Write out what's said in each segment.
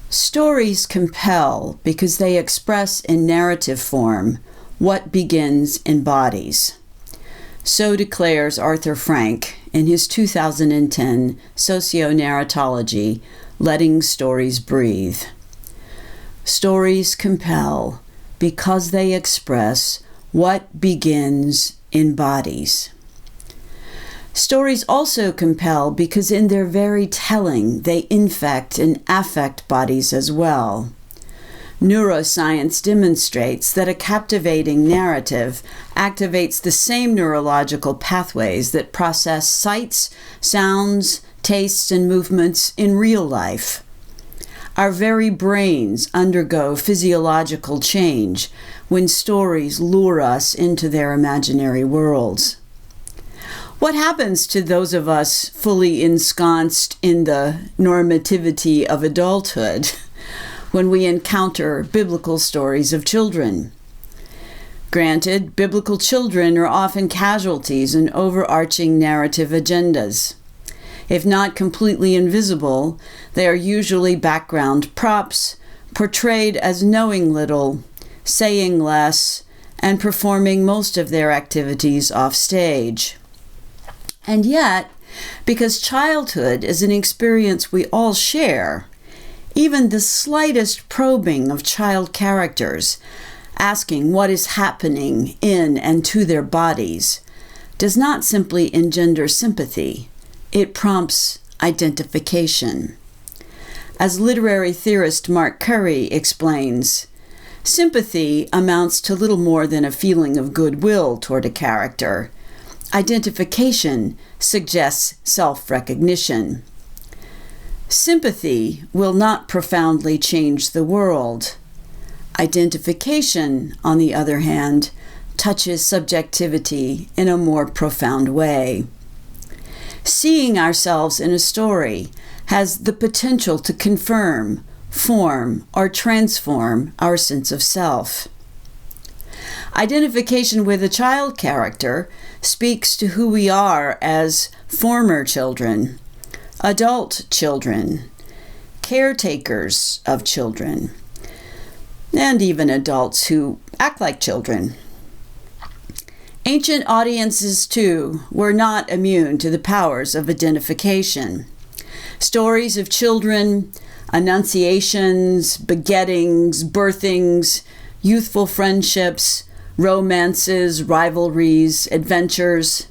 Stories compel because they express in narrative form what begins in bodies. So declares Arthur Frank in his 2010 Socio-Narratology, Letting Stories Breathe. Stories compel because they express what begins in bodies. Stories also compel because in their very telling they infect and affect bodies as well. Neuroscience demonstrates that a captivating narrative activates the same neurological pathways that process sights, sounds, tastes, and movements in real life. Our very brains undergo physiological change when stories lure us into their imaginary worlds. What happens to those of us fully ensconced in the normativity of adulthood when we encounter biblical stories of children? Granted, biblical children are often casualties in overarching narrative agendas. If not completely invisible, they are usually background props, portrayed as knowing little, saying less, and performing most of their activities off stage. And yet, because childhood is an experience we all share, even the slightest probing of child characters, asking what is happening in and to their bodies, does not simply engender sympathy, it prompts identification. As literary theorist Mark Curry explains, sympathy amounts to little more than a feeling of goodwill toward a character. Identification suggests self-recognition. Sympathy will not profoundly change the world. Identification, on the other hand, touches subjectivity in a more profound way. Seeing ourselves in a story has the potential to confirm, form, or transform our sense of self. Identification with a child character speaks to who we are as former children, adult children, caretakers of children, and even adults who act like children. Ancient audiences, too, were not immune to the powers of identification. Stories of children, annunciations, begettings, birthings, youthful friendships, romances, rivalries, adventures.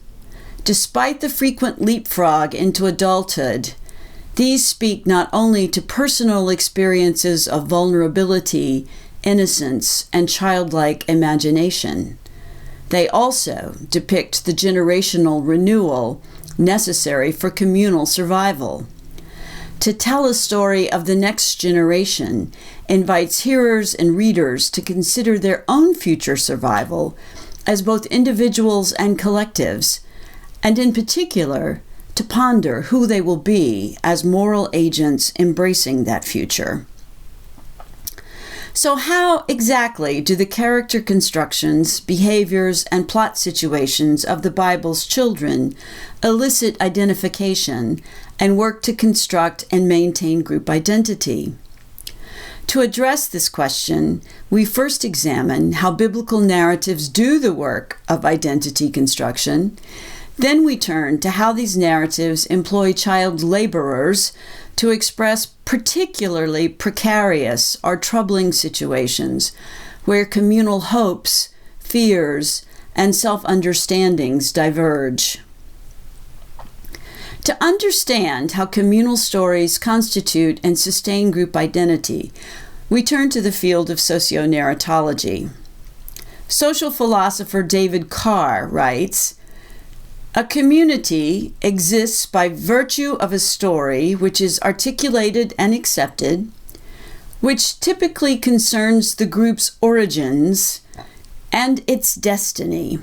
Despite the frequent leapfrog into adulthood, these speak not only to personal experiences of vulnerability, innocence, and childlike imagination. They also depict the generational renewal necessary for communal survival. To tell a story of the next generation invites hearers and readers to consider their own future survival as both individuals and collectives, and in particular, to ponder who they will be as moral agents embracing that future. So how exactly do the character constructions, behaviors, and plot situations of the Bible's children elicit identification and work to construct and maintain group identity? To address this question, we first examine how biblical narratives do the work of identity construction. Then we turn to how these narratives employ child laborers to express particularly precarious or troubling situations where communal hopes, fears, and self-understandings diverge. To understand how communal stories constitute and sustain group identity, we turn to the field of socio-narratology. Social philosopher David Carr writes, "A community exists by virtue of a story which is articulated and accepted, which typically concerns the group's origins and its destiny,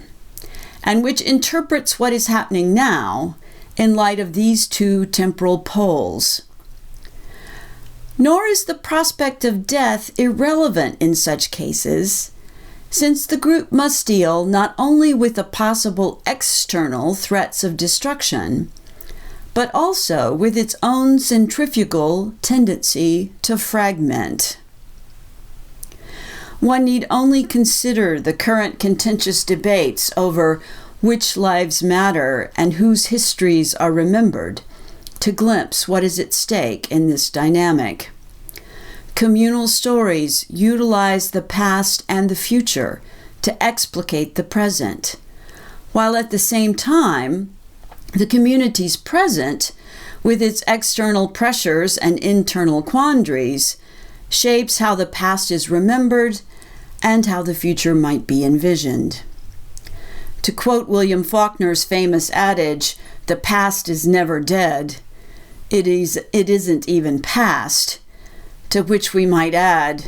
and which interprets what is happening now in light of these two temporal poles. Nor is the prospect of death irrelevant in such cases, since the group must deal not only with the possible external threats of destruction, but also with its own centrifugal tendency to fragment. One need only consider the current contentious debates over which lives matter and whose histories are remembered to glimpse what is at stake in this dynamic. Communal stories utilize the past and the future to explicate the present, while at the same time, the community's present, with its external pressures and internal quandaries, shapes how the past is remembered and how the future might be envisioned. To quote William Faulkner's famous adage, "The past is never dead. It isn't even past," to which we might add,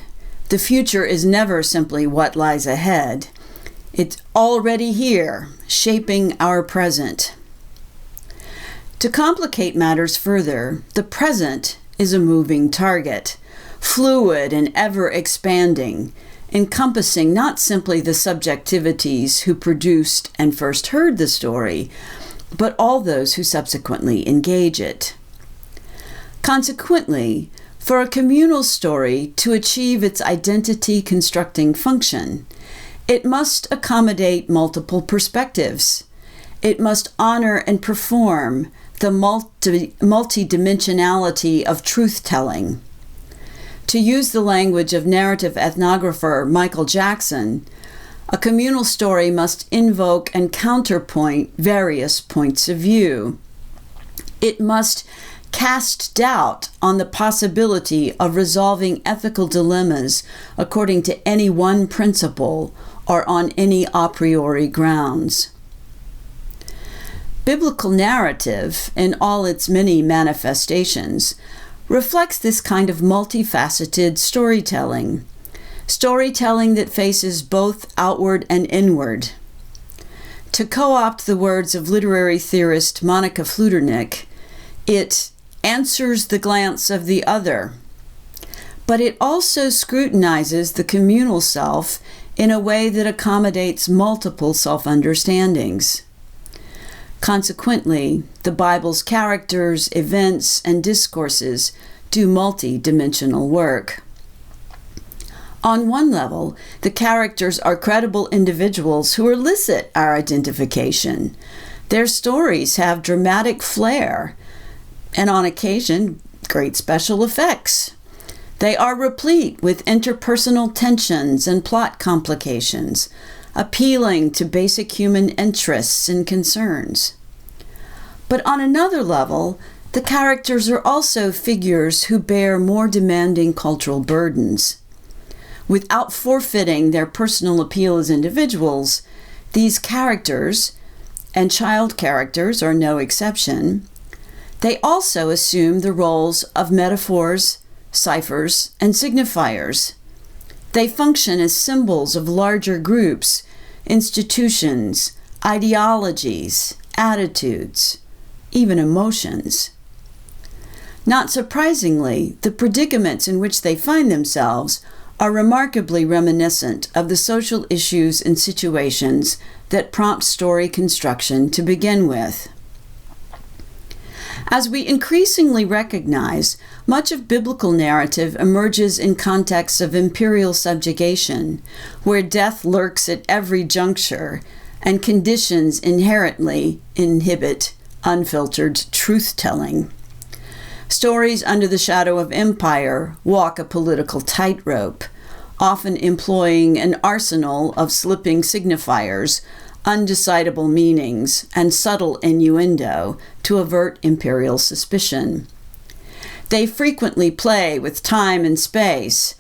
the future is never simply what lies ahead. It's already here, shaping our present. To complicate matters further, the present is a moving target, fluid and ever-expanding, encompassing not simply the subjectivities who produced and first heard the story, but all those who subsequently engage it. Consequently, for a communal story to achieve its identity-constructing function, it must accommodate multiple perspectives. It must honor and perform the multidimensionality of truth-telling. To use the language of narrative ethnographer Michael Jackson, a communal story must invoke and counterpoint various points of view. It must cast doubt on the possibility of resolving ethical dilemmas according to any one principle or on any a priori grounds. Biblical narrative, in all its many manifestations, reflects this kind of multifaceted storytelling that faces both outward and inward. To co-opt the words of literary theorist Monica Fluternick, it answers the glance of the other, but it also scrutinizes the communal self in a way that accommodates multiple self-understandings. Consequently, the Bible's characters, events, and discourses do multi-dimensional work. On one level, the characters are credible individuals who elicit our identification. Their stories have dramatic flair, and on occasion, great special effects. They are replete with interpersonal tensions and plot complications, appealing to basic human interests and concerns. But on another level, the characters are also figures who bear more demanding cultural burdens. Without forfeiting their personal appeal as individuals, these characters, and child characters are no exception, they also assume the roles of metaphors, ciphers, and signifiers. They function as symbols of larger groups, institutions, ideologies, attitudes, even emotions. Not surprisingly, the predicaments in which they find themselves are remarkably reminiscent of the social issues and situations that prompt story construction to begin with. As we increasingly recognize, much of biblical narrative emerges in contexts of imperial subjugation, where death lurks at every juncture and conditions inherently inhibit unfiltered truth-telling. Stories under the shadow of empire walk a political tightrope, often employing an arsenal of slipping signifiers, undecidable meanings, and subtle innuendo to avert imperial suspicion. They frequently play with time and space,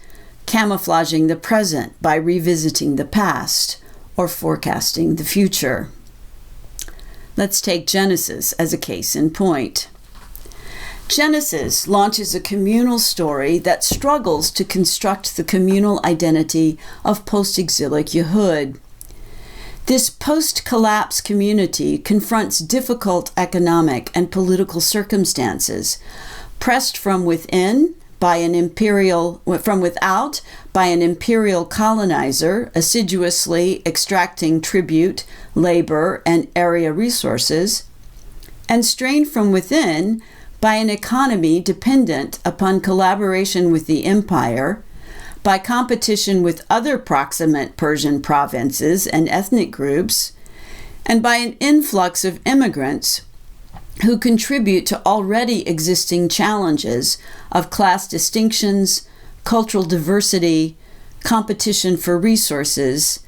camouflaging the present by revisiting the past or forecasting the future. Let's take Genesis as a case in point. Genesis launches a communal story that struggles to construct the communal identity of post-exilic Yehud. This post-collapse community confronts difficult economic and political circumstances, pressed from without by an imperial colonizer assiduously extracting tribute, labor, and area resources, and strained from within by an economy dependent upon collaboration with the empire, by competition with other proximate Persian provinces and ethnic groups, and by an influx of immigrants who contribute to already existing challenges of class distinctions, cultural diversity, competition for resources,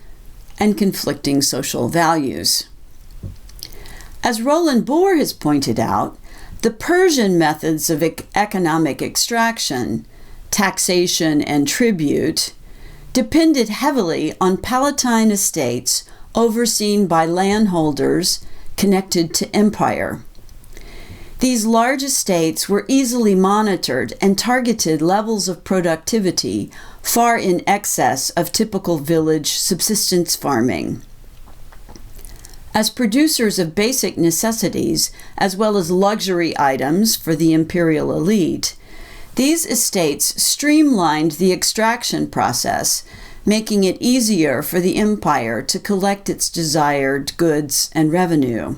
and conflicting social values. As Roland Bohr has pointed out, the Persian methods of economic extraction, taxation, and tribute depended heavily on palatine estates overseen by landholders connected to empire. These large estates were easily monitored and targeted levels of productivity far in excess of typical village subsistence farming. As producers of basic necessities, as well as luxury items for the imperial elite, these estates streamlined the extraction process, making it easier for the empire to collect its desired goods and revenue.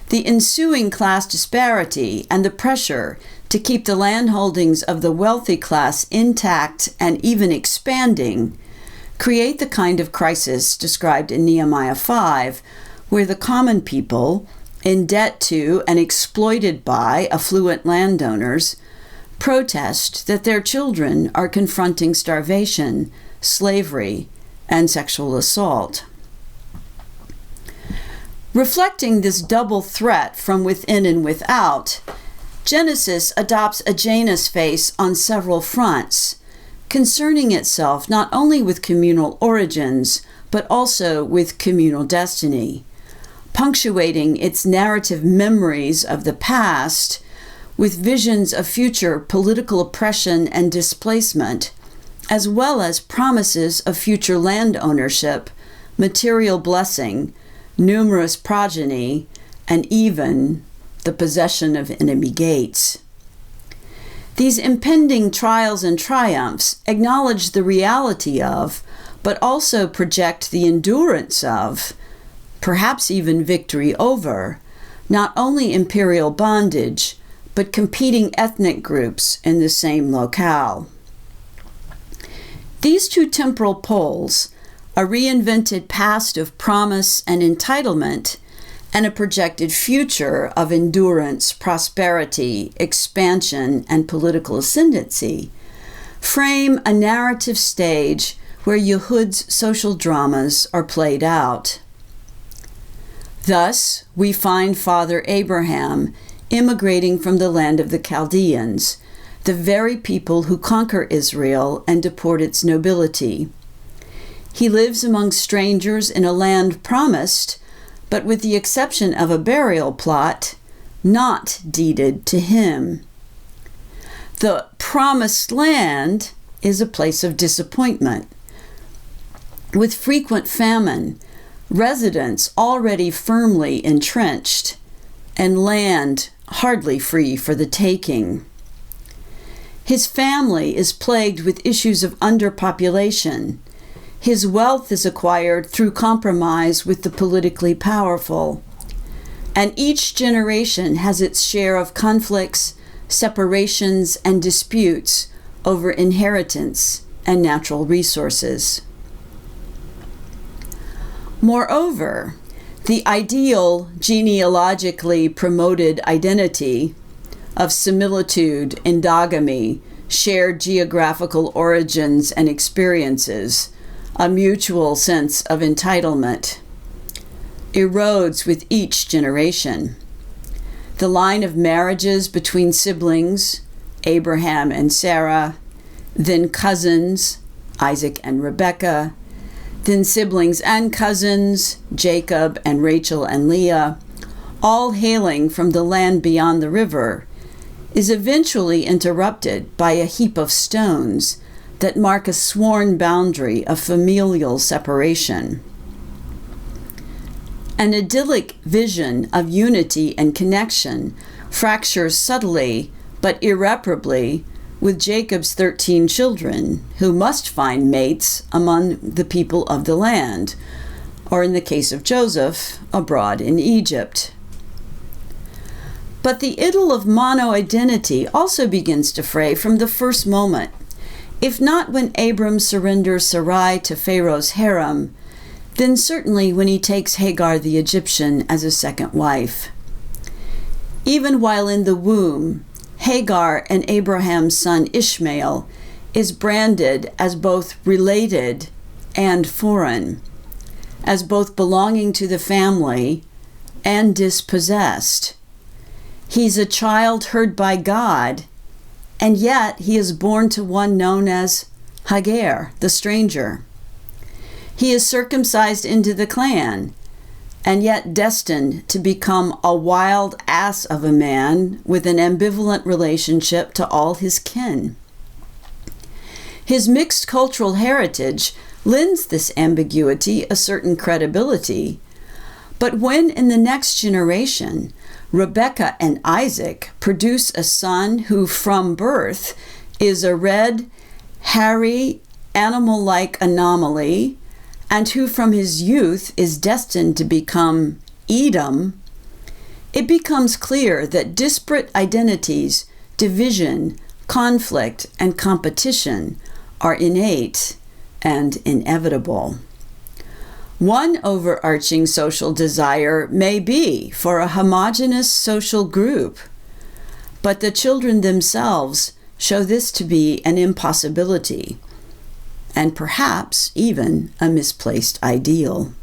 The ensuing class disparity and the pressure to keep the landholdings of the wealthy class intact and even expanding create the kind of crisis described in Nehemiah 5, where the common people, in debt to and exploited by affluent landowners, protest that their children are confronting starvation, slavery, and sexual assault. Reflecting this double threat from within and without, Genesis adopts a Janus face on several fronts, concerning itself not only with communal origins, but also with communal destiny, punctuating its narrative memories of the past with visions of future political oppression and displacement, as well as promises of future land ownership, material blessing, numerous progeny, and even the possession of enemy gates. These impending trials and triumphs acknowledge the reality of, but also project the endurance of, perhaps even victory over, not only imperial bondage, but competing ethnic groups in the same locale. These two temporal poles, a reinvented past of promise and entitlement, and a projected future of endurance, prosperity, expansion, and political ascendancy, frame a narrative stage where Yehud's social dramas are played out. Thus, we find Father Abraham immigrating from the land of the Chaldeans, the very people who conquer Israel and deport its nobility. He lives among strangers in a land promised, but with the exception of a burial plot, not deeded to him. The promised land is a place of disappointment, with frequent famine, residents already firmly entrenched, and land hardly free for the taking. His family is plagued with issues of underpopulation. His wealth is acquired through compromise with the politically powerful. And each generation has its share of conflicts, separations, and disputes over inheritance and natural resources. Moreover, the ideal genealogically promoted identity of similitude, endogamy, shared geographical origins and experiences, a mutual sense of entitlement, erodes with each generation. The line of marriages between siblings, Abraham and Sarah, then cousins, Isaac and Rebekah, then siblings and cousins, Jacob and Rachel and Leah, all hailing from the land beyond the river, is eventually interrupted by a heap of stones that mark a sworn boundary of familial separation. An idyllic vision of unity and connection fractures subtly but irreparably with Jacob's 13 children, who must find mates among the people of the land, or in the case of Joseph, abroad in Egypt. But the idyll of mono-identity also begins to fray from the first moment, if not when Abram surrenders Sarai to Pharaoh's harem, then certainly when he takes Hagar the Egyptian as a second wife. Even while in the womb, Hagar and Abraham's son Ishmael is branded as both related and foreign, as both belonging to the family and dispossessed. He's a child heard by God, and yet he is born to one known as Hagar, the stranger. He is circumcised into the clan, and yet destined to become a wild ass of a man with an ambivalent relationship to all his kin. His mixed cultural heritage lends this ambiguity a certain credibility, but when in the next generation Rebekah and Isaac produce a son who from birth is a red, hairy, animal-like anomaly, and who from his youth is destined to become Edom, it becomes clear that disparate identities, division, conflict, and competition are innate and inevitable. One overarching social desire may be for a homogeneous social group, but the children themselves show this to be an impossibility, and perhaps even a misplaced ideal.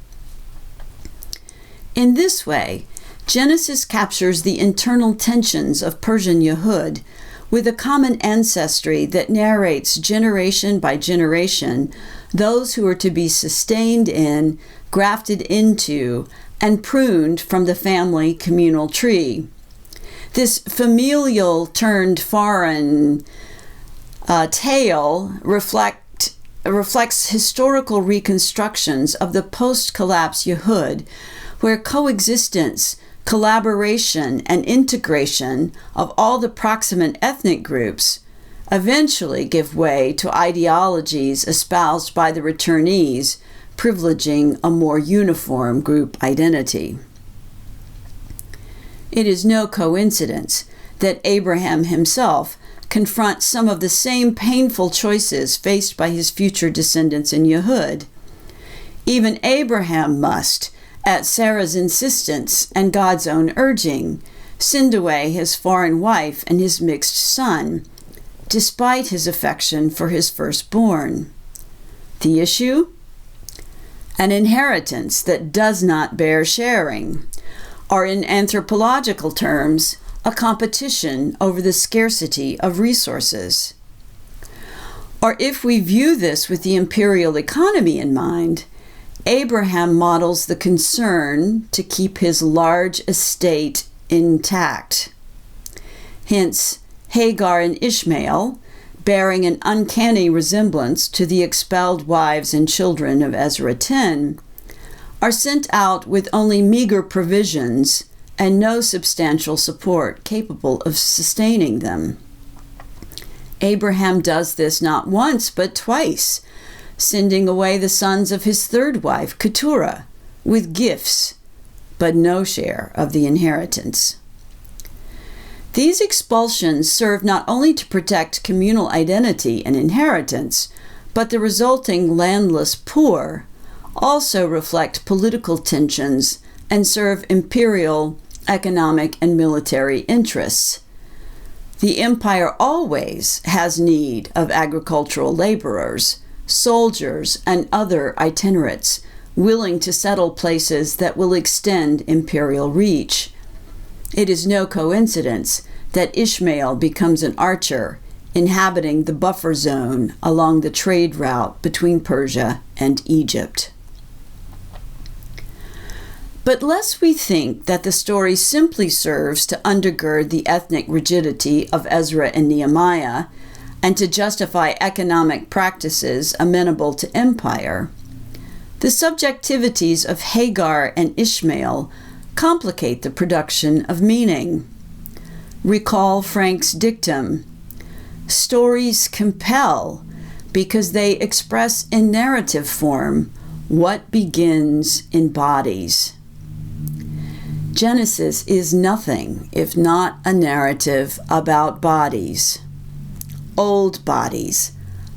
In this way, Genesis captures the internal tensions of Persian Yehud with a common ancestry that narrates generation by generation those who are to be sustained in, grafted into, and pruned from the family communal tree. This familial turned foreign tale reflects historical reconstructions of the post-collapse Yehud, where coexistence, collaboration, and integration of all the proximate ethnic groups eventually give way to ideologies espoused by the returnees, privileging a more uniform group identity. It is no coincidence that Abraham himself confronts some of the same painful choices faced by his future descendants in Yehud. Even Abraham must, at Sarah's insistence and God's own urging, send away his foreign wife and his mixed son, despite his affection for his firstborn. The issue? An inheritance that does not bear sharing, or in anthropological terms, a competition over the scarcity of resources. Or if we view this with the imperial economy in mind, Abraham models the concern to keep his large estate intact. Hence, Hagar and Ishmael, bearing an uncanny resemblance to the expelled wives and children of Ezra 10, are sent out with only meager provisions and no substantial support capable of sustaining them. Abraham does this not once but twice, sending away the sons of his third wife, Keturah, with gifts, but no share of the inheritance. These expulsions serve not only to protect communal identity and inheritance, but the resulting landless poor also reflect political tensions and serve imperial, economic, and military interests. The empire always has need of agricultural laborers, soldiers, and other itinerates willing to settle places that will extend imperial reach. It is no coincidence that Ishmael becomes an archer, inhabiting the buffer zone along the trade route between Persia and Egypt. But lest we think that the story simply serves to undergird the ethnic rigidity of Ezra and Nehemiah and to justify economic practices amenable to empire, the subjectivities of Hagar and Ishmael complicate the production of meaning. Recall Frank's dictum, "Stories compel because they express in narrative form what begins in bodies." Genesis is nothing if not a narrative about bodies. Old bodies,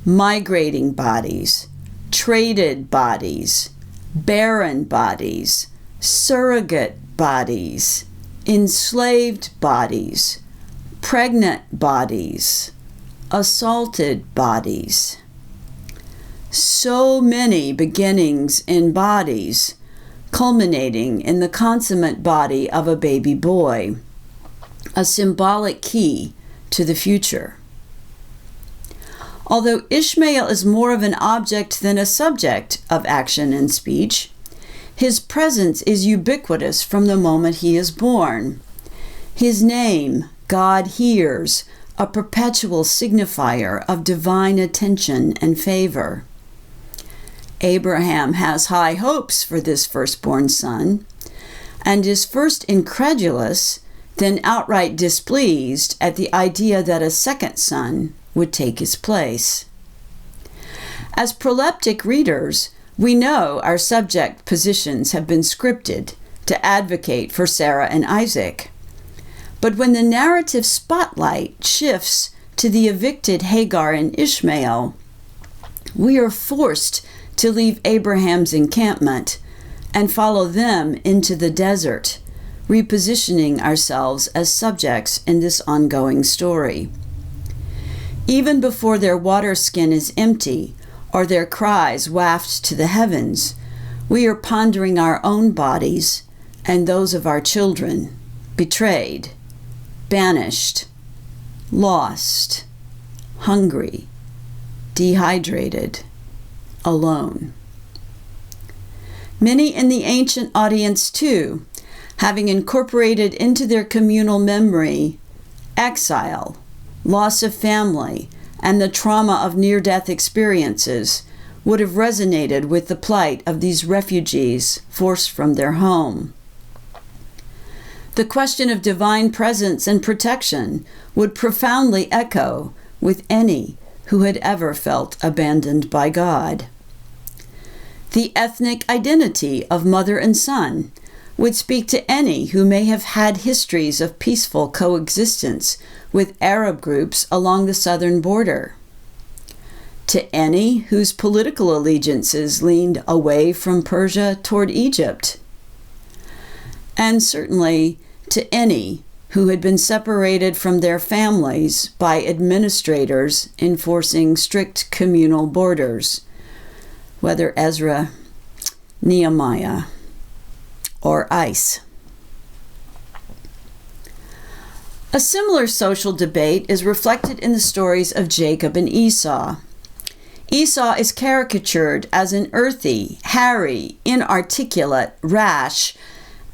migrating bodies, traded bodies, barren bodies, surrogate bodies, enslaved bodies, pregnant bodies, assaulted bodies. So many beginnings in bodies, culminating in the consummate body of a baby boy, a symbolic key to the future. Although Ishmael is more of an object than a subject of action and speech, his presence is ubiquitous from the moment he is born. His name, God hears, a perpetual signifier of divine attention and favor. Abraham has high hopes for this firstborn son, and is first incredulous, then outright displeased at the idea that a second son would take his place. As proleptic readers, we know our subject positions have been scripted to advocate for Sarah and Isaac. But when the narrative spotlight shifts to the evicted Hagar and Ishmael, we are forced to leave Abraham's encampment and follow them into the desert, repositioning ourselves as subjects in this ongoing story. Even before their water skin is empty or their cries waft to the heavens, we are pondering our own bodies and those of our children, betrayed, banished, lost, hungry, dehydrated, alone. Many in the ancient audience, too, having incorporated into their communal memory exile, loss of family, and the trauma of near-death experiences, would have resonated with the plight of these refugees forced from their home. The question of divine presence and protection would profoundly echo with any who had ever felt abandoned by God. The ethnic identity of mother and son would speak to any who may have had histories of peaceful coexistence with Arab groups along the southern border. To any whose political allegiances leaned away from Persia toward Egypt. And certainly to any who had been separated from their families by administrators enforcing strict communal borders, whether Ezra, Nehemiah, or ICE. A similar social debate is reflected in the stories of Jacob and Esau. Esau is caricatured as an earthy, hairy, inarticulate, rash,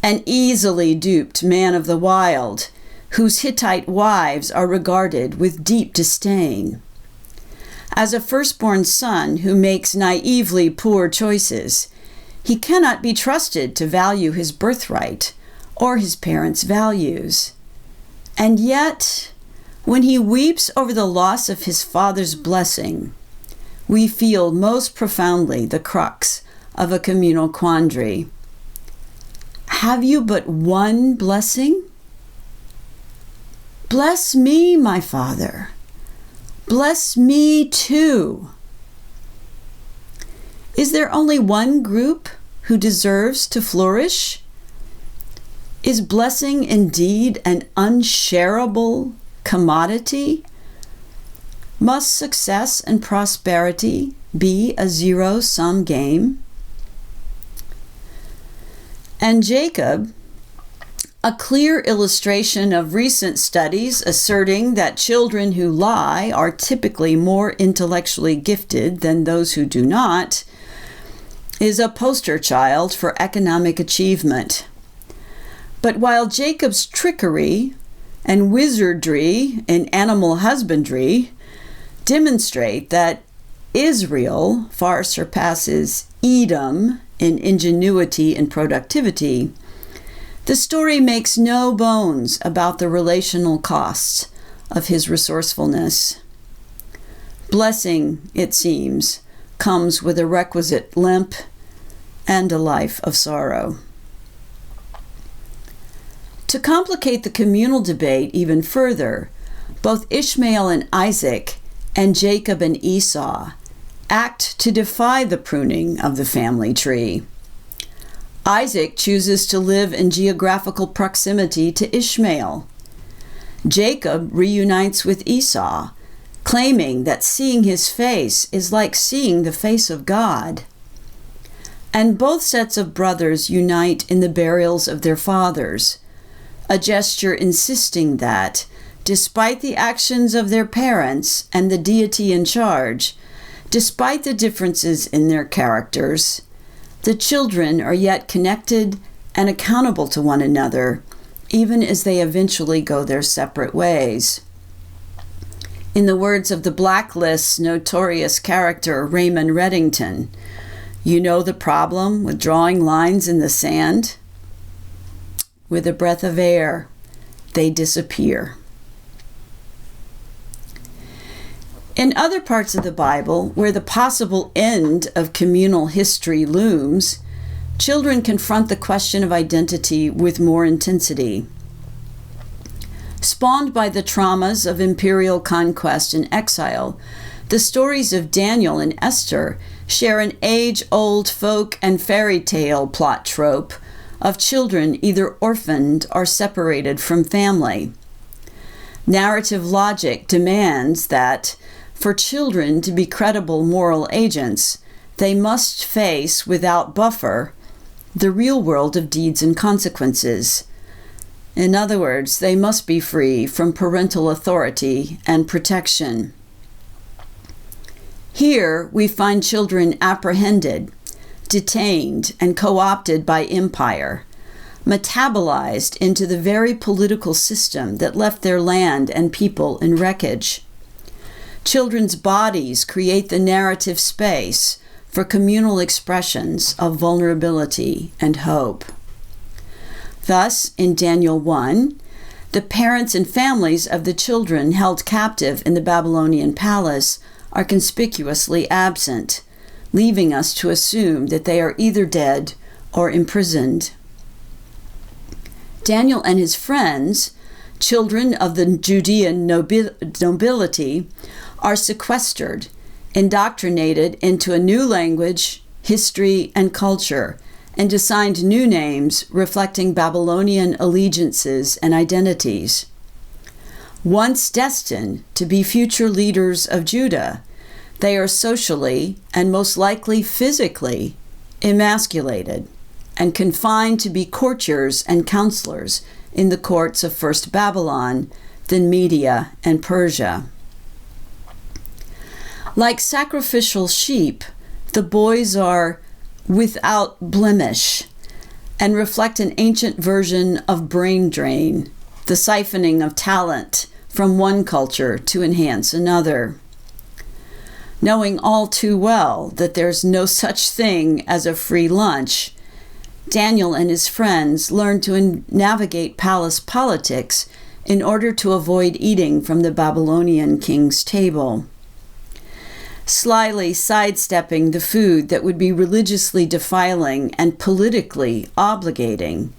and easily duped man of the wild, whose Hittite wives are regarded with deep disdain. As a firstborn son who makes naively poor choices, he cannot be trusted to value his birthright or his parents' values. And yet, when he weeps over the loss of his father's blessing, we feel most profoundly the crux of a communal quandary. Have you but one blessing? Bless me, my father. Bless me too. Is there only one group who deserves to flourish? Is blessing indeed an unshareable commodity? Must success and prosperity be a zero-sum game? And Jacob, a clear illustration of recent studies asserting that children who lie are typically more intellectually gifted than those who do not, is a poster child for economic achievement. But while Jacob's trickery and wizardry in animal husbandry demonstrate that Israel far surpasses Edom in ingenuity and productivity, the story makes no bones about the relational costs of his resourcefulness. Blessing, it seems, comes with a requisite limp and a life of sorrow. To complicate the communal debate even further, both Ishmael and Isaac and Jacob and Esau act to defy the pruning of the family tree. Isaac chooses to live in geographical proximity to Ishmael. Jacob reunites with Esau, claiming that seeing his face is like seeing the face of God. And both sets of brothers unite in the burials of their fathers, a gesture insisting that, despite the actions of their parents and the deity in charge, despite the differences in their characters, the children are yet connected and accountable to one another, even as they eventually go their separate ways. In the words of the Blacklist's notorious character Raymond Reddington, you know the problem with drawing lines in the sand? With a breath of air, they disappear. In other parts of the Bible, where the possible end of communal history looms, children confront the question of identity with more intensity. Spawned by the traumas of imperial conquest and exile, the stories of Daniel and Esther share an age-old folk and fairy tale plot trope of children either orphaned or separated from family. Narrative logic demands that, for children to be credible moral agents, they must face, without buffer, the real world of deeds and consequences. In other words, they must be free from parental authority and protection. Here we find children apprehended, detained, and co-opted by empire, metabolized into the very political system that left their land and people in wreckage. Children's bodies create the narrative space for communal expressions of vulnerability and hope. Thus, in Daniel 1, the parents and families of the children held captive in the Babylonian palace are conspicuously absent, leaving us to assume that they are either dead or imprisoned. Daniel and his friends, children of the Judean nobility, are sequestered, indoctrinated into a new language, history, and culture, and assigned new names reflecting Babylonian allegiances and identities. Once destined to be future leaders of Judah, they are socially, and most likely physically, emasculated and confined to be courtiers and counselors in the courts of first Babylon, then Media and Persia. Like sacrificial sheep, the boys are without blemish and reflect an ancient version of brain drain, the siphoning of talent from one culture to enhance another. Knowing all too well that there's no such thing as a free lunch, Daniel and his friends learn to navigate palace politics in order to avoid eating from the Babylonian king's table. Slyly sidestepping the food that would be religiously defiling and politically obligating,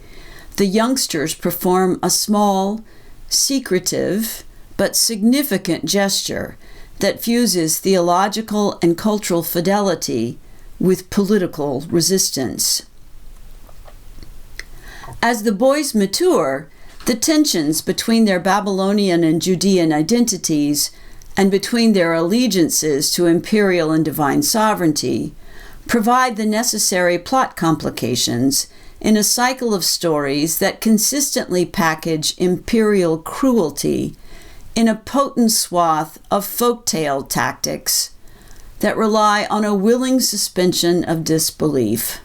the youngsters perform a small, secretive, but significant gesture that fuses theological and cultural fidelity with political resistance. As the boys mature, the tensions between their Babylonian and Judean identities and between their allegiances to imperial and divine sovereignty provide the necessary plot complications in a cycle of stories that consistently package imperial cruelty in a potent swath of folktale tactics that rely on a willing suspension of disbelief.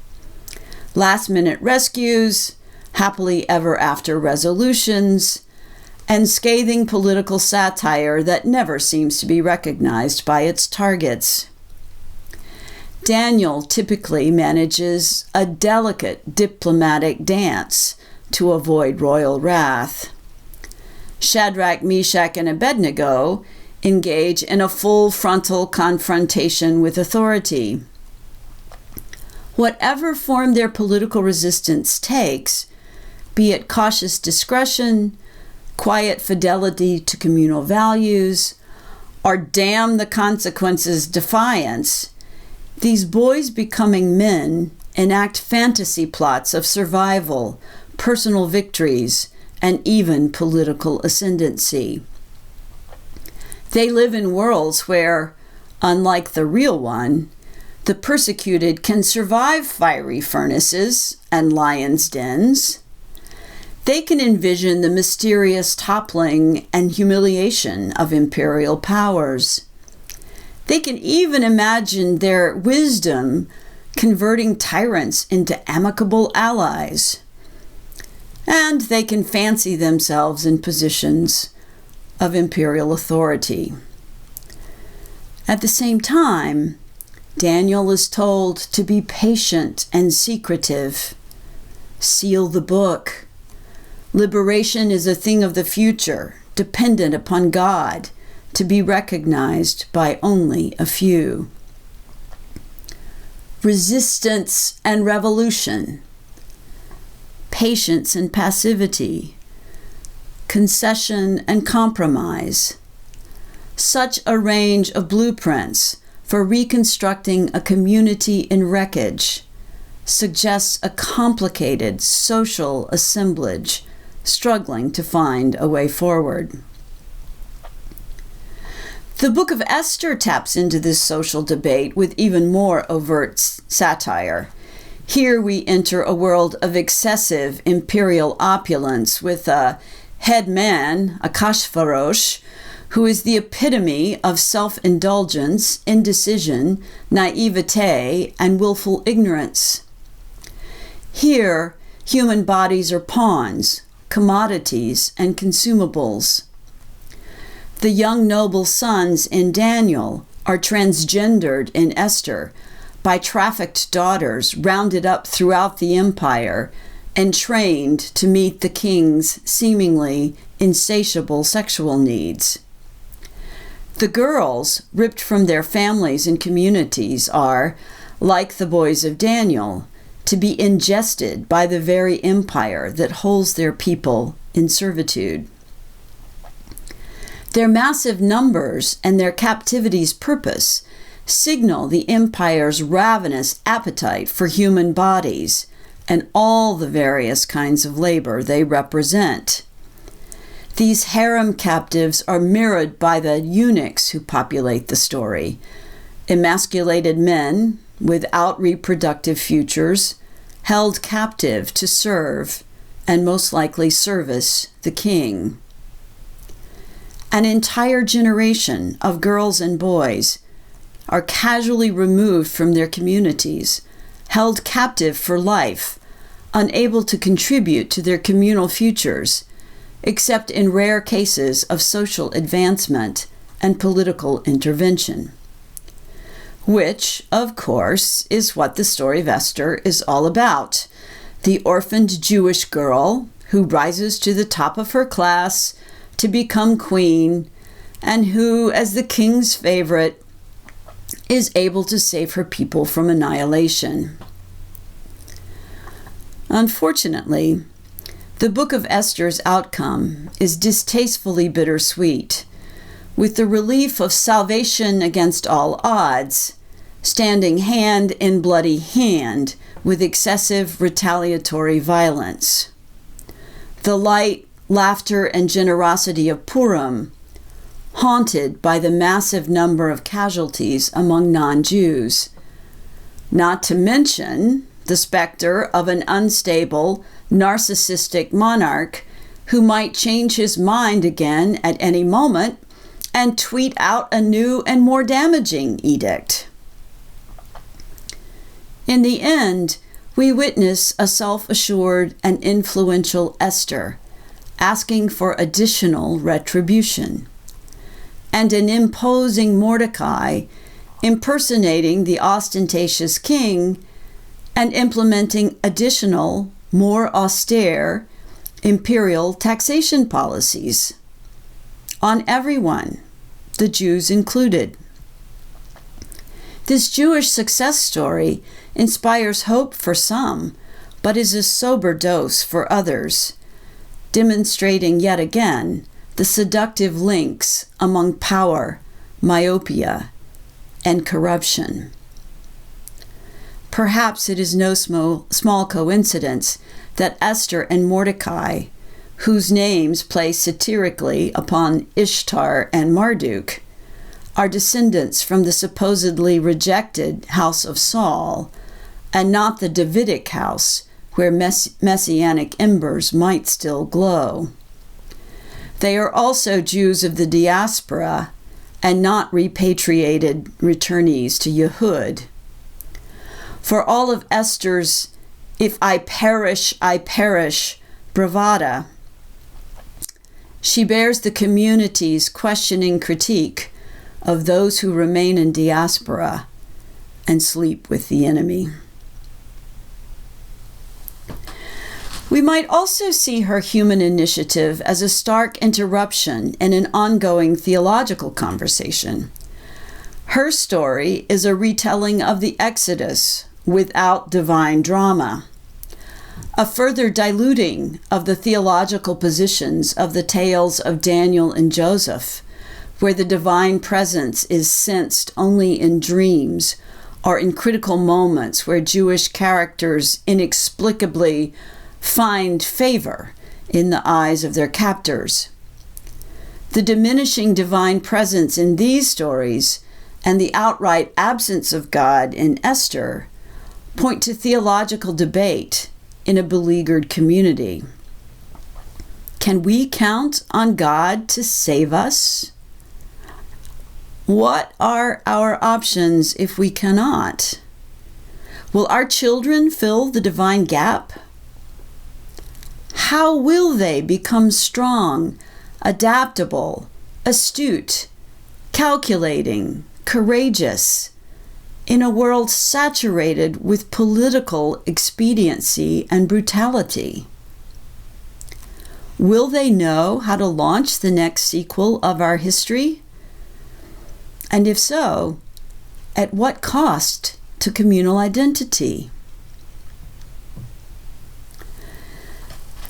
Last-minute rescues, happily ever after resolutions, and scathing political satire that never seems to be recognized by its targets. Daniel typically manages a delicate diplomatic dance to avoid royal wrath. Shadrach, Meshach, and Abednego engage in a full frontal confrontation with authority. Whatever form their political resistance takes, be it cautious discretion, quiet fidelity to communal values, or damn the consequences defiance, these boys becoming men enact fantasy plots of survival, personal victories, and even political ascendancy. They live in worlds where, unlike the real one, the persecuted can survive fiery furnaces and lions' dens. They can envision the mysterious toppling and humiliation of imperial powers. They can even imagine their wisdom converting tyrants into amicable allies. And they can fancy themselves in positions of imperial authority. At the same time, Daniel is told to be patient and secretive. Seal the book. Liberation is a thing of the future, dependent upon God, to be recognized by only a few. Resistance and revolution. Patience and passivity. Concession and compromise. Such a range of blueprints for reconstructing a community in wreckage suggests a complicated social assemblage struggling to find a way forward. The book of Esther taps into this social debate with even more overt satire. Here we enter a world of excessive imperial opulence with a head man, Akashvarosh, who is the epitome of self-indulgence, indecision, naivete, and willful ignorance. Here, human bodies are pawns, commodities, and consumables. The young noble sons in Daniel are transgendered in Esther by trafficked daughters rounded up throughout the empire and trained to meet the king's seemingly insatiable sexual needs. The girls, ripped from their families and communities, are, like the boys of Daniel, to be ingested by the very empire that holds their people in servitude. Their massive numbers and their captivity's purpose signal the empire's ravenous appetite for human bodies and all the various kinds of labor they represent. These harem captives are mirrored by the eunuchs who populate the story, emasculated men without reproductive futures, held captive to serve and most likely service the king. An entire generation of girls and boys are casually removed from their communities, held captive for life, unable to contribute to their communal futures, except in rare cases of social advancement and political intervention. Which, of course, is what the story of Esther is all about. The orphaned Jewish girl who rises to the top of her class to become queen, and who, as the king's favorite, is able to save her people from annihilation. Unfortunately, the book of Esther's outcome is distastefully bittersweet, with the relief of salvation against all odds, standing hand in bloody hand with excessive retaliatory violence. The light, laughter, and generosity of Purim, haunted by the massive number of casualties among non-Jews, not to mention the specter of an unstable, narcissistic monarch who might change his mind again at any moment and tweet out a new and more damaging edict. In the end, we witness a self-assured and influential Esther asking for additional retribution, and an imposing Mordecai impersonating the ostentatious king and implementing additional, more austere, imperial taxation policies on everyone, the Jews included. This Jewish success story inspires hope for some, but is a sober dose for others, demonstrating yet again the seductive links among power, myopia, and corruption. Perhaps it is no small coincidence that Esther and Mordecai, whose names play satirically upon Ishtar and Marduk, are descendants from the supposedly rejected house of Saul, and not the Davidic house where messianic embers might still glow. They are also Jews of the diaspora and not repatriated returnees to Yehud. For all of Esther's "if I perish, I perish" bravada, she bears the community's questioning critique of those who remain in diaspora and sleep with the enemy. We might also see her human initiative as a stark interruption in an ongoing theological conversation. Her story is a retelling of the Exodus without divine drama, a further diluting of the theological positions of the tales of Daniel and Joseph, where the divine presence is sensed only in dreams or in critical moments where Jewish characters inexplicably find favor in the eyes of their captors. The diminishing divine presence in these stories and the outright absence of God in Esther point to theological debate in a beleaguered community. Can we count on God to save us? What are our options if we cannot? Will our children fill the divine gap? How will they become strong, adaptable, astute, calculating, courageous, in a world saturated with political expediency and brutality? Will they know how to launch the next sequel of our history? And if so, at what cost to communal identity?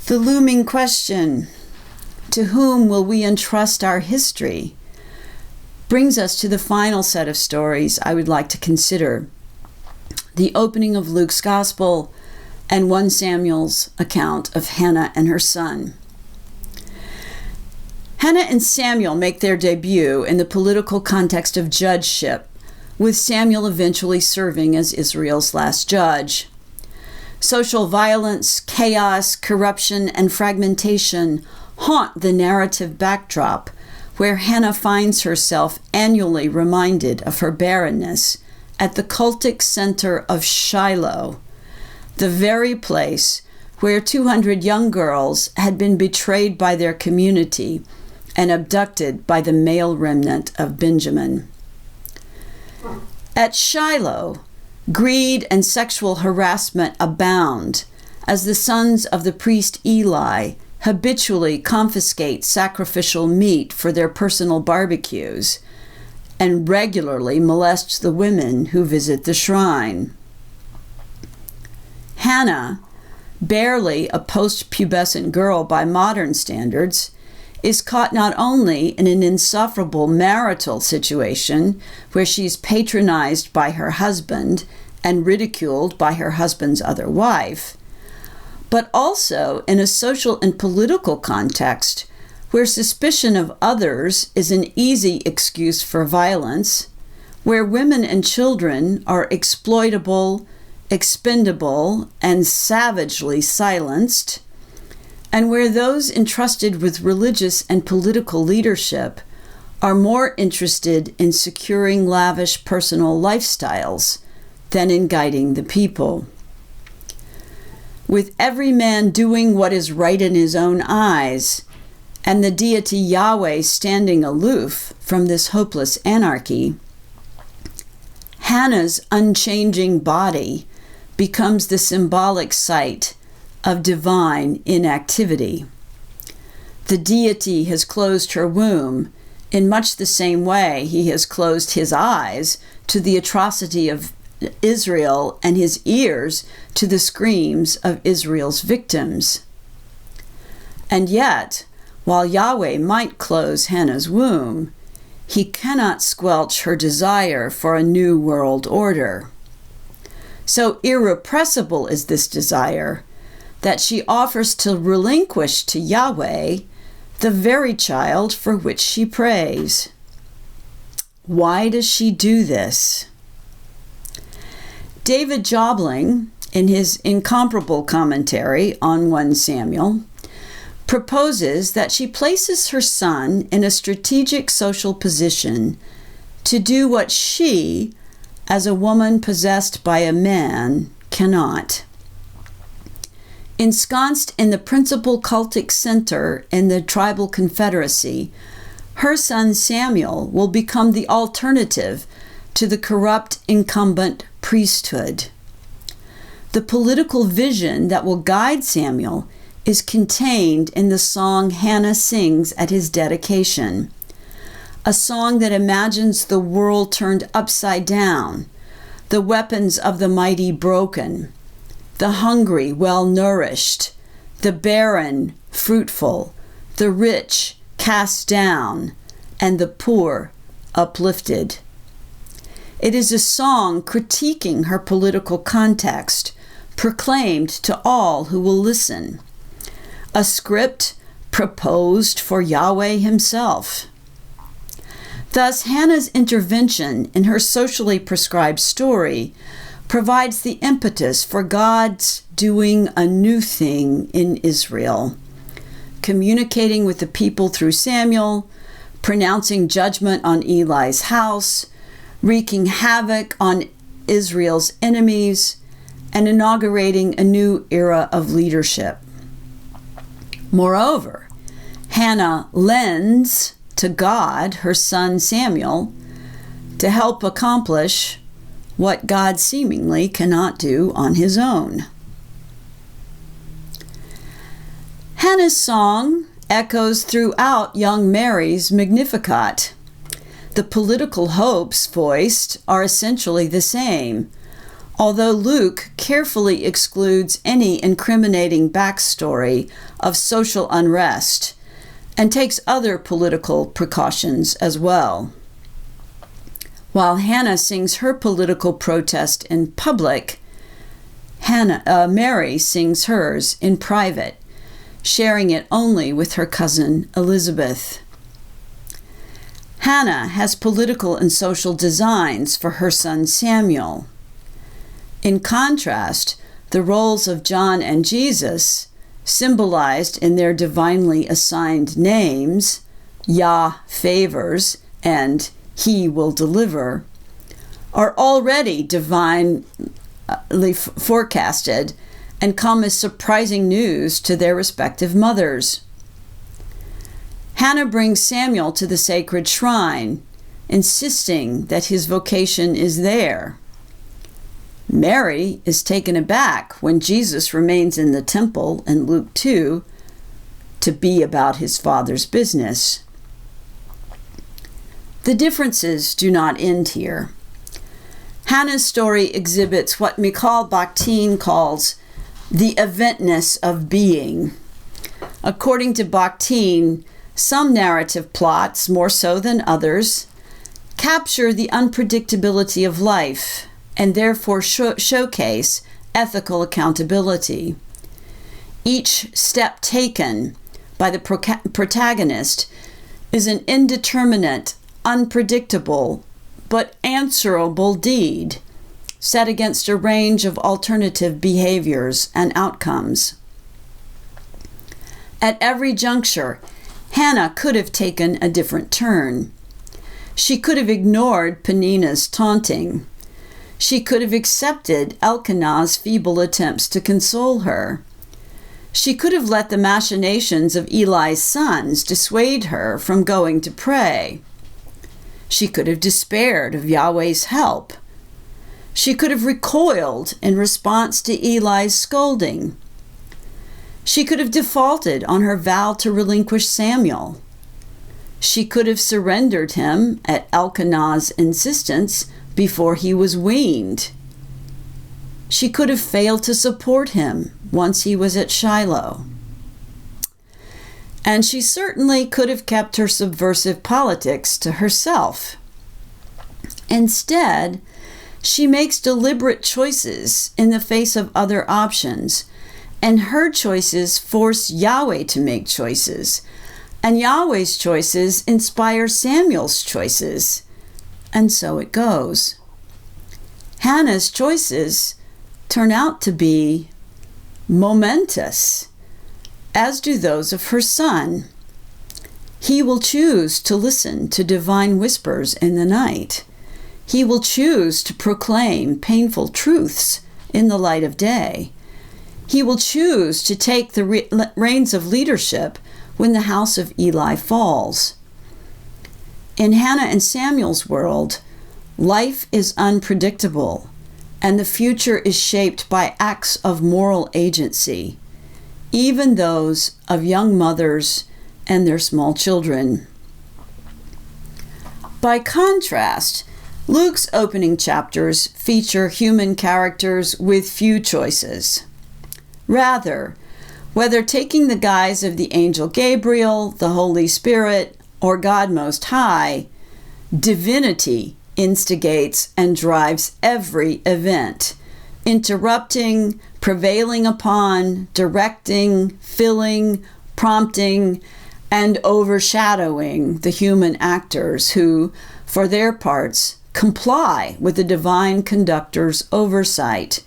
The looming question, to whom will we entrust our history, brings us to the final set of stories I would like to consider: the opening of Luke's Gospel and 1 Samuel's account of Hannah and her son. Hannah and Samuel make their debut in the political context of judgeship, with Samuel eventually serving as Israel's last judge. Social violence, chaos, corruption, and fragmentation haunt the narrative backdrop, where Hannah finds herself annually reminded of her barrenness at the cultic center of Shiloh, the very place where 200 young girls had been betrayed by their community and abducted by the male remnant of Benjamin. At Shiloh, greed and sexual harassment abound as the sons of the priest Eli habitually confiscate sacrificial meat for their personal barbecues and regularly molest the women who visit the shrine. Hannah, barely a post-pubescent girl by modern standards, is caught not only in an insufferable marital situation where she's patronized by her husband and ridiculed by her husband's other wife, but also in a social and political context where suspicion of others is an easy excuse for violence, where women and children are exploitable, expendable, and savagely silenced, and where those entrusted with religious and political leadership are more interested in securing lavish personal lifestyles than in guiding the people. With every man doing what is right in his own eyes, and the deity Yahweh standing aloof from this hopeless anarchy, Hannah's unchanging body becomes the symbolic site of divine inactivity. The deity has closed her womb in much the same way he has closed his eyes to the atrocity of Israel and his ears to the screams of Israel's victims. And yet, while Yahweh might close Hannah's womb, he cannot squelch her desire for a new world order. So irrepressible is this desire that she offers to relinquish to Yahweh the very child for which she prays. Why does she do this? David Jobling, in his incomparable commentary on 1 Samuel, proposes that she places her son in a strategic social position to do what she, as a woman possessed by a man, cannot. Ensconced in the principal cultic center in the tribal confederacy, her son Samuel will become the alternative to the corrupt incumbent priesthood. The political vision that will guide Samuel is contained in the song Hannah sings at his dedication, a song that imagines the world turned upside down, the weapons of the mighty broken, the hungry well-nourished, the barren fruitful, the rich cast down, and the poor uplifted. It is a song critiquing her political context, proclaimed to all who will listen. A script proposed for Yahweh himself. Thus, Hannah's intervention in her socially prescribed story provides the impetus for God's doing a new thing in Israel, communicating with the people through Samuel, pronouncing judgment on Eli's house, wreaking havoc on Israel's enemies, and inaugurating a new era of leadership. Moreover, Hannah lends to God her son Samuel to help accomplish what God seemingly cannot do on his own. Hannah's song echoes throughout young Mary's Magnificat. The political hopes voiced are essentially the same, although Luke carefully excludes any incriminating backstory of social unrest and takes other political precautions as well. While Hannah sings her political protest in public, Mary sings hers in private, sharing it only with her cousin Elizabeth. Hannah has political and social designs for her son Samuel. In contrast, the roles of John and Jesus, symbolized in their divinely assigned names, Yah favors and He will deliver, are already divinely forecasted and come as surprising news to their respective mothers. Hannah brings Samuel to the sacred shrine, insisting that his vocation is there. Mary is taken aback when Jesus remains in the temple in Luke 2 to be about his Father's business. The differences do not end here. Hannah's story exhibits what Michal Bakhtin calls the eventness of being. According to Bakhtin, some narrative plots, more so than others, capture the unpredictability of life and therefore showcase ethical accountability. Each step taken by the protagonist is an indeterminate, unpredictable, but answerable deed set against a range of alternative behaviors and outcomes. At every juncture, Hannah could have taken a different turn. She could have ignored Peninnah's taunting. She could have accepted Elkanah's feeble attempts to console her. She could have let the machinations of Eli's sons dissuade her from going to pray. She could have despaired of Yahweh's help. She could have recoiled in response to Eli's scolding. She could have defaulted on her vow to relinquish Samuel. She could have surrendered him at Elkanah's insistence before he was weaned. She could have failed to support him once he was at Shiloh. And she certainly could have kept her subversive politics to herself. Instead, she makes deliberate choices in the face of other options, and her choices force Yahweh to make choices, and Yahweh's choices inspire Samuel's choices, and so it goes. Hannah's choices turn out to be momentous, as do those of her son. He will choose to listen to divine whispers in the night. He will choose to proclaim painful truths in the light of day. He will choose to take the reins of leadership when the house of Eli falls. In Hannah and Samuel's world, life is unpredictable, and the future is shaped by acts of moral agency, even those of young mothers and their small children. By contrast, Luke's opening chapters feature human characters with few choices. Rather, whether taking the guise of the angel Gabriel, the Holy Spirit, or God Most High, divinity instigates and drives every event, interrupting, prevailing upon, directing, filling, prompting, and overshadowing the human actors who, for their parts, comply with the divine conductor's oversight,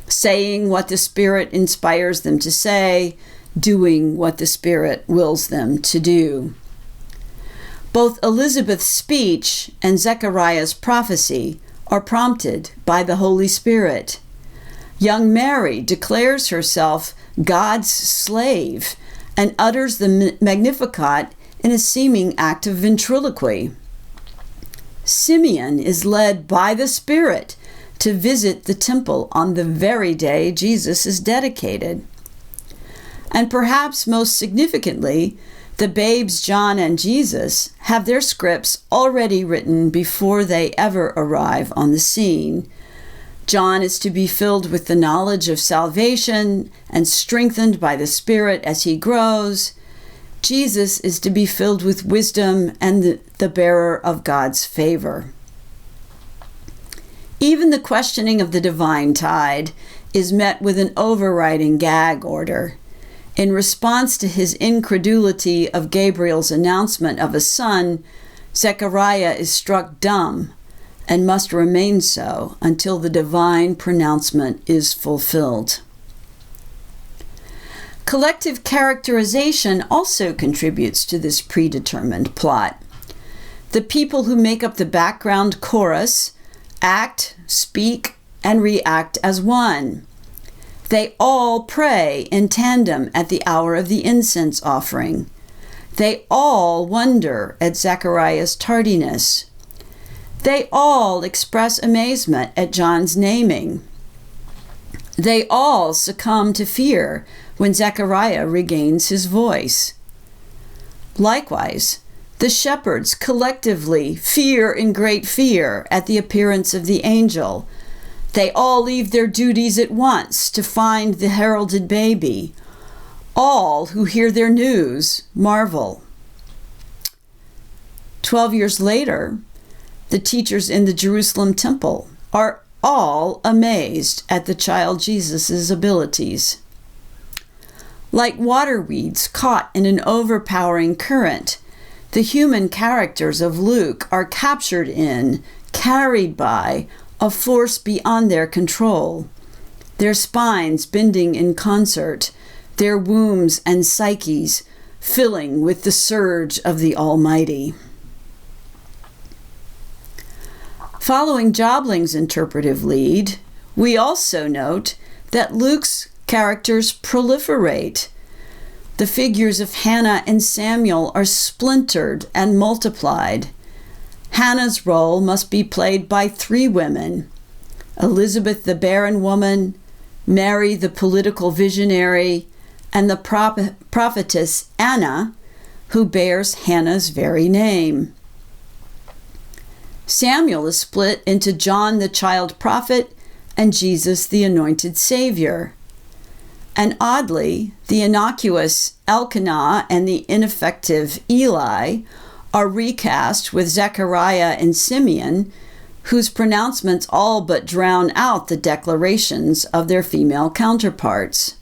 saying what the Spirit inspires them to say, doing what the Spirit wills them to do. Both Elizabeth's speech and Zechariah's prophecy are prompted by the Holy Spirit. Young Mary declares herself God's slave and utters the Magnificat in a seeming act of ventriloquy. Simeon is led by the Spirit to visit the temple on the very day Jesus is dedicated. And perhaps most significantly, the babes John and Jesus have their scripts already written before they ever arrive on the scene. John is to be filled with the knowledge of salvation and strengthened by the Spirit as he grows. Jesus is to be filled with wisdom and the bearer of God's favor. Even the questioning of the divine tide is met with an overriding gag order. In response to his incredulity of Gabriel's announcement of a son, Zechariah is struck dumb and must remain so until the divine pronouncement is fulfilled. Collective characterization also contributes to this predetermined plot. The people who make up the background chorus act, speak, and react as one. They all pray in tandem at the hour of the incense offering. They all wonder at Zechariah's tardiness. They all express amazement at John's naming. They all succumb to fear when Zechariah regains his voice. Likewise, the shepherds collectively fear in great fear at the appearance of the angel. They all leave their duties at once to find the heralded baby. All who hear their news marvel. 12 years later, the teachers in the Jerusalem temple are all amazed at the child Jesus' abilities. Like water weeds caught in an overpowering current, the human characters of Luke are captured in, carried by, a force beyond their control, their spines bending in concert, their wombs and psyches filling with the surge of the Almighty. Following Jobling's interpretive lead, we also note that Luke's characters proliferate. The figures of Hannah and Samuel are splintered and multiplied. Hannah's role must be played by 3 women: Elizabeth the barren woman, Mary the political visionary, and the prophetess Anna, who bears Hannah's very name. Samuel is split into John the child prophet and Jesus the anointed Savior. And oddly, the innocuous Elkanah and the ineffective Eli are recast with Zechariah and Simeon, whose pronouncements all but drown out the declarations of their female counterparts.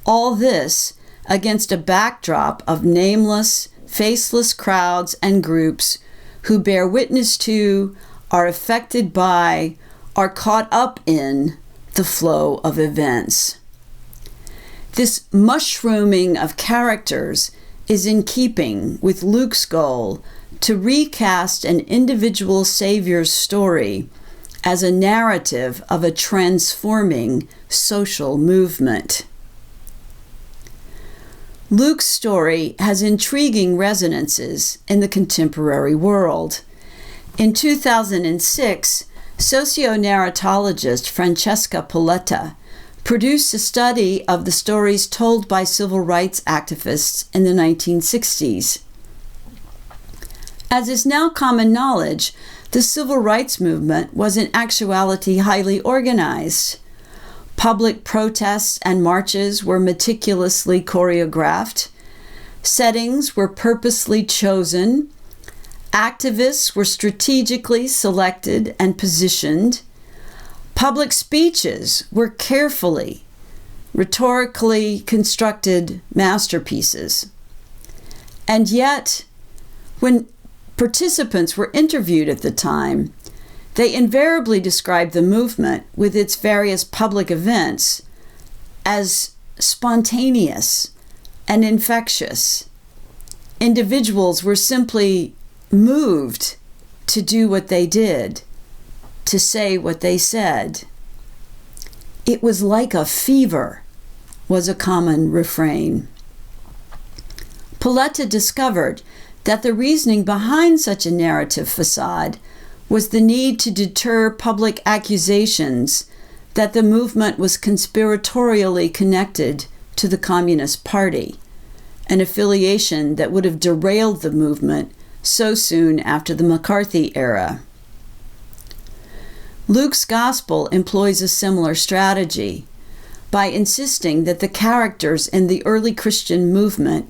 All this against a backdrop of nameless, faceless crowds and groups who bear witness to, are affected by, are caught up in the flow of events. This mushrooming of characters is in keeping with Luke's goal to recast an individual Savior's story as a narrative of a transforming social movement. Luke's story has intriguing resonances in the contemporary world. In 2006, socio-narratologist Francesca Polletta produced a study of the stories told by civil rights activists in the 1960s. As is now common knowledge, the civil rights movement was in actuality highly organized. Public protests and marches were meticulously choreographed. Settings were purposely chosen. Activists were strategically selected and positioned. Public speeches were carefully, rhetorically constructed masterpieces. And yet, when participants were interviewed at the time, they invariably described the movement with its various public events as spontaneous and infectious. Individuals were simply moved to do what they did, to say what they said. It was like a fever, was a common refrain. Polletta discovered that the reasoning behind such a narrative facade was the need to deter public accusations that the movement was conspiratorially connected to the Communist Party, an affiliation that would have derailed the movement so soon after the McCarthy era. Luke's Gospel employs a similar strategy by insisting that the characters in the early Christian movement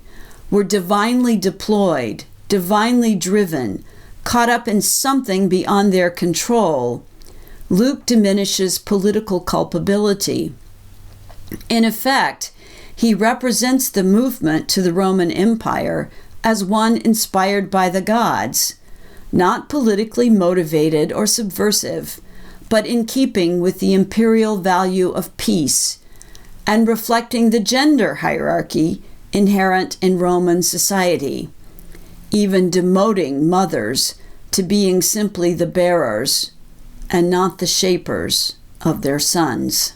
were divinely deployed, divinely driven, caught up in something beyond their control. Luke diminishes political culpability. In effect, he represents the movement to the Roman Empire as one inspired by the gods, not politically motivated or subversive, but in keeping with the imperial value of peace and reflecting the gender hierarchy inherent in Roman society, even demoting mothers to being simply the bearers and not the shapers of their sons.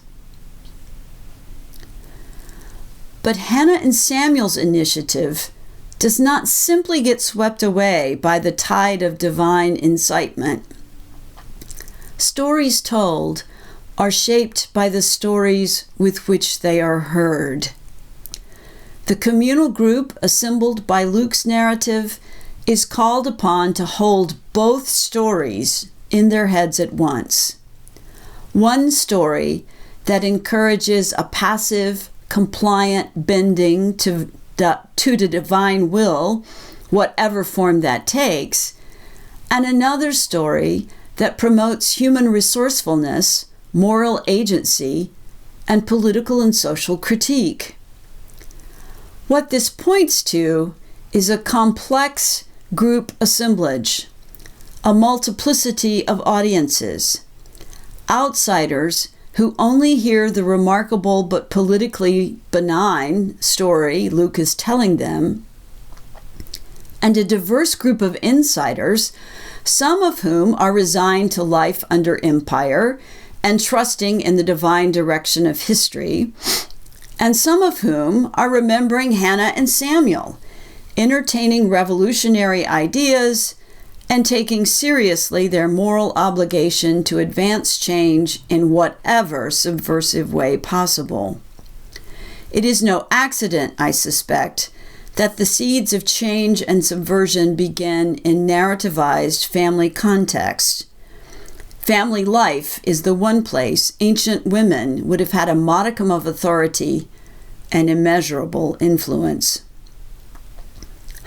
But Hannah and Samuel's initiative does not simply get swept away by the tide of divine incitement. Stories told are shaped by the stories with which they are heard. The communal group assembled by Luke's narrative is called upon to hold both stories in their heads at once. One story that encourages a passive, compliant bending to the divine will, whatever form that takes, and another story that promotes human resourcefulness, moral agency, and political and social critique. What this points to is a complex group assemblage, a multiplicity of audiences, outsiders who only hear the remarkable but politically benign story Luke is telling them, and a diverse group of insiders, some of whom are resigned to life under empire and trusting in the divine direction of history, and some of whom are remembering Hannah and Samuel, entertaining revolutionary ideas and taking seriously their moral obligation to advance change in whatever subversive way possible. It is no accident, I suspect, that the seeds of change and subversion begin in narrativized family context. Family life is the one place ancient women would have had a modicum of authority and immeasurable influence.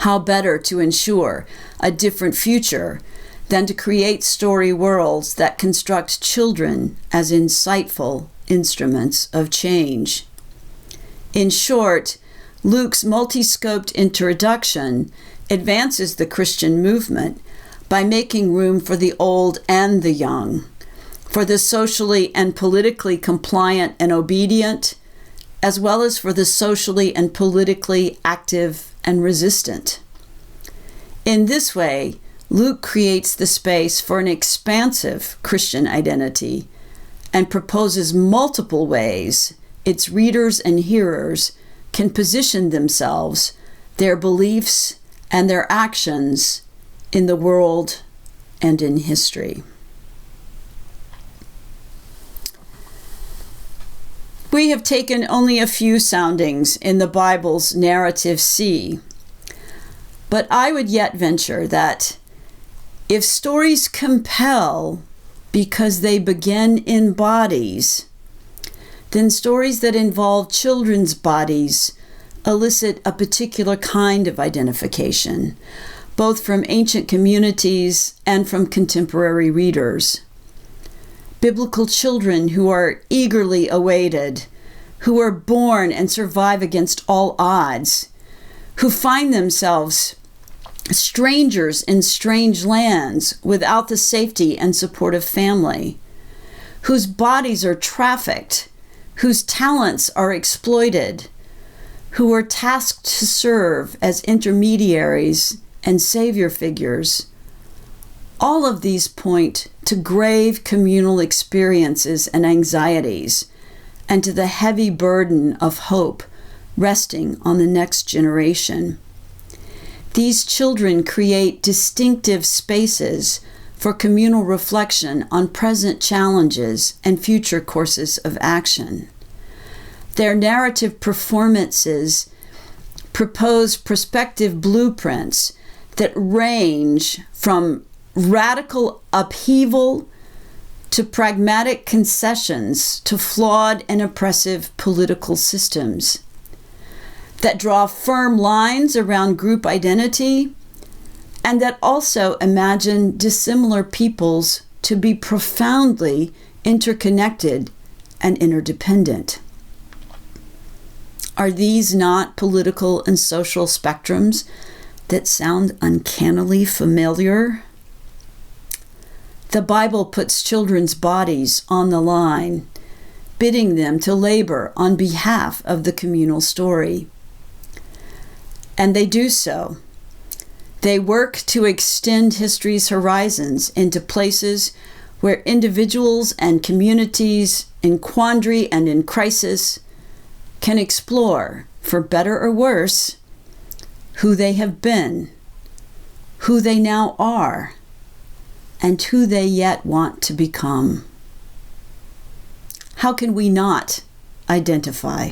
How better to ensure a different future than to create story worlds that construct children as insightful instruments of change? In short, Luke's multi-scoped introduction advances the Christian movement by making room for the old and the young, for the socially and politically compliant and obedient, as well as for the socially and politically active and resistant. In this way, Luke creates the space for an expansive Christian identity and proposes multiple ways its readers and hearers can position themselves, their beliefs, and their actions in the world and in history. We have taken only a few soundings in the Bible's narrative sea, but I would yet venture that if stories compel because they begin in bodies, then stories that involve children's bodies elicit a particular kind of identification, both from ancient communities and from contemporary readers. Biblical children who are eagerly awaited, who are born and survive against all odds, who find themselves strangers in strange lands without the safety and support of family, whose bodies are trafficked, whose talents are exploited, who are tasked to serve as intermediaries and savior figures. All of these point to grave communal experiences and anxieties, and to the heavy burden of hope resting on the next generation. These children create distinctive spaces for communal reflection on present challenges and future courses of action. Their narrative performances propose prospective blueprints that range from radical upheaval to pragmatic concessions to flawed and oppressive political systems, that draw firm lines around group identity, and that also imagine dissimilar peoples to be profoundly interconnected and interdependent. Are these not political and social spectrums that sound uncannily familiar? The Bible puts children's bodies on the line, bidding them to labor on behalf of the communal story. And they do so. They work to extend history's horizons into places where individuals and communities in quandary and in crisis can explore, for better or worse, who they have been, who they now are, and who they yet want to become. How can we not identify?